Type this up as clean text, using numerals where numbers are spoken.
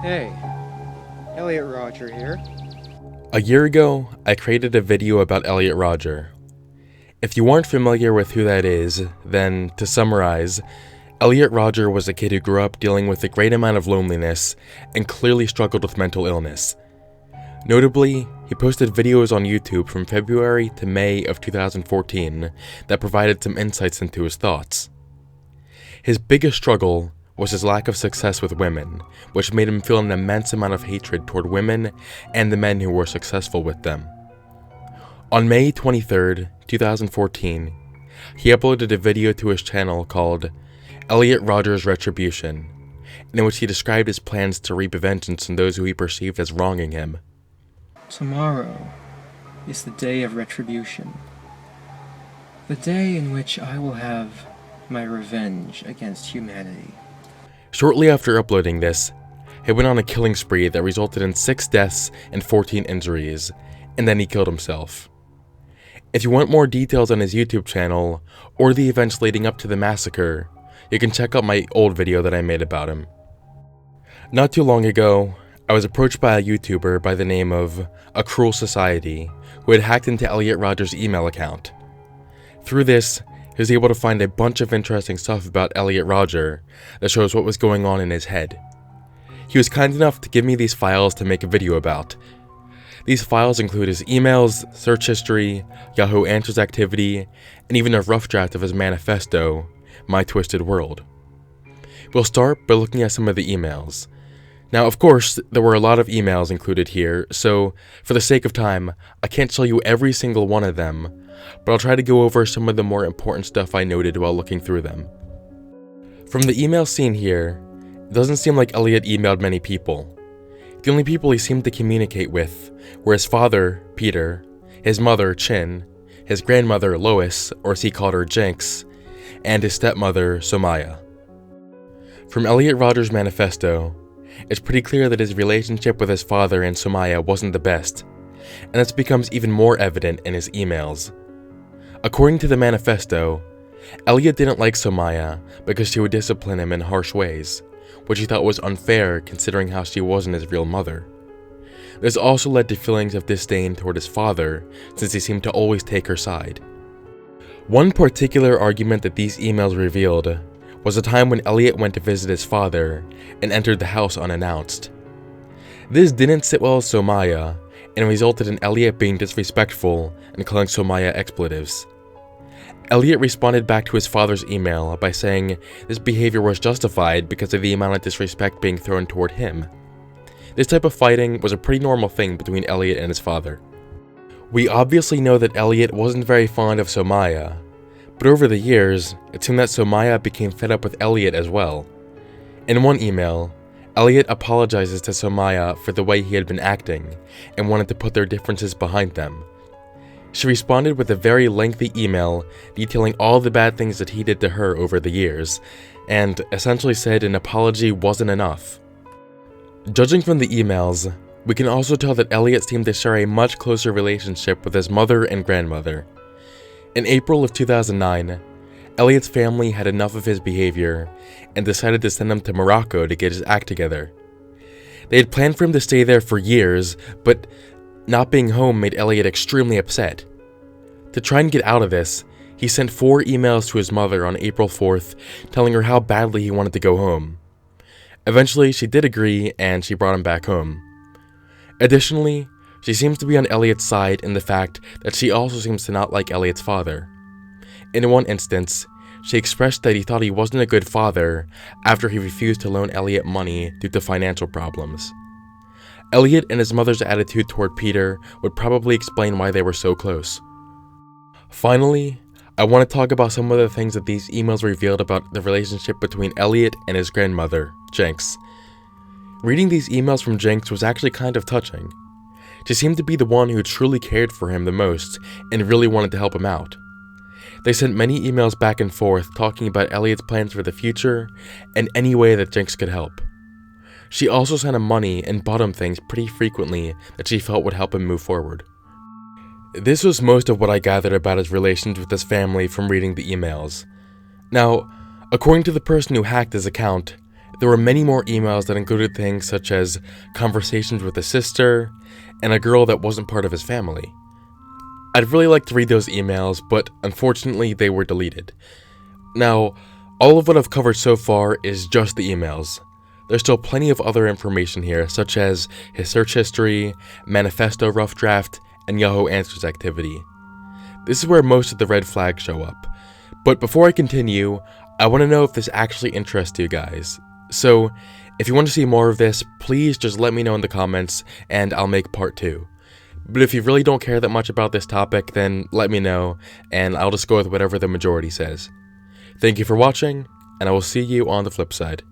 Hey, Elliot Rodger here. A year ago, I created a video about Elliot Rodger. If you aren't familiar with who that is, then, to summarize, Elliot Rodger was a kid who grew up dealing with a great amount of loneliness and clearly struggled with mental illness. Notably, he posted videos on YouTube from February to May of 2014 that provided some insights into his thoughts. His biggest struggle was his lack of success with women, which made him feel an immense amount of hatred toward women and the men who were successful with them. On May 23rd, 2014, he uploaded a video to his channel called Elliot Rodger's Retribution, in which he described his plans to reap vengeance on those who he perceived as wronging him. Tomorrow is the day of retribution. The day in which I will have my revenge against humanity. Shortly after uploading this, he went on a killing spree that resulted in 6 deaths and 14 injuries, and then he killed himself. If you want more details on his YouTube channel, or the events leading up to the massacre, you can check out my old video that I made about him. Not too long ago, I was approached by a YouTuber by the name of A Cruel Society, who had hacked into Elliot Rodger's email account. Through this, he was able to find a bunch of interesting stuff about Elliot Rodger that shows what was going on in his head. He was kind enough to give me these files to make a video about. These files include his emails, search history, Yahoo Answers activity, and even a rough draft of his manifesto, My Twisted World. We'll start by looking at some of the emails. Now, of course, there were a lot of emails included here, so for the sake of time, I can't show you every single one of them, but I'll try to go over some of the more important stuff I noted while looking through them. From the email seen here, it doesn't seem like Elliot emailed many people. The only people he seemed to communicate with were his father, Peter, his mother, Chin, his grandmother, Lois, or as he called her, Jinx, and his stepmother, Somaya. From Elliot Rodger's manifesto, it's pretty clear that his relationship with his father and Somaya wasn't the best, and this becomes even more evident in his emails. According to the manifesto, Elliot didn't like Somaya because she would discipline him in harsh ways, which he thought was unfair considering how she wasn't his real mother. This also led to feelings of disdain toward his father, since he seemed to always take her side. One particular argument that these emails revealed was a time when Elliot went to visit his father and entered the house unannounced. This didn't sit well with Somaya, and resulted in Elliot being disrespectful and calling Somaya expletives. Elliot responded back to his father's email by saying this behavior was justified because of the amount of disrespect being thrown toward him. This type of fighting was a pretty normal thing between Elliot and his father. We obviously know that Elliot wasn't very fond of Somaya, but over the years, it seemed that Somaya became fed up with Elliot as well. In one email, Elliot apologizes to Somaya for the way he had been acting and wanted to put their differences behind them. She responded with a very lengthy email detailing all the bad things that he did to her over the years, and essentially said an apology wasn't enough. Judging from the emails, we can also tell that Elliot seemed to share a much closer relationship with his mother and grandmother. In April of 2009, Elliot's family had enough of his behavior and decided to send him to Morocco to get his act together. They had planned for him to stay there for years, but not being home made Elliot extremely upset. To try and get out of this, he sent 4 emails to his mother on April 4th, telling her how badly he wanted to go home. Eventually, she did agree, and she brought him back home. Additionally, she seems to be on Elliot's side in the fact that she also seems to not like Elliot's father. In one instance, she expressed that he thought he wasn't a good father after he refused to loan Elliot money due to financial problems. Elliot and his mother's attitude toward Peter would probably explain why they were so close. Finally, I want to talk about some of the things that these emails revealed about the relationship between Elliot and his grandmother, Jinx. Reading these emails from Jinx was actually kind of touching. She seemed to be the one who truly cared for him the most and really wanted to help him out. They sent many emails back and forth talking about Elliot's plans for the future and any way that Jinx could help. She also sent him money and bought him things pretty frequently that she felt would help him move forward. This was most of what I gathered about his relations with his family from reading the emails. Now, according to the person who hacked his account, there were many more emails that included things such as conversations with his sister and a girl that wasn't part of his family. I'd really like to read those emails, but unfortunately they were deleted. Now, all of what I've covered so far is just the emails. There's still plenty of other information here, such as his search history, manifesto rough draft, and Yahoo Answers activity. This is where most of the red flags show up. But before I continue, I want to know if this actually interests you guys. So, if you want to see more of this, please just let me know in the comments, and I'll make part 2. But if you really don't care that much about this topic, then let me know, and I'll just go with whatever the majority says. Thank you for watching, and I will see you on the flip side.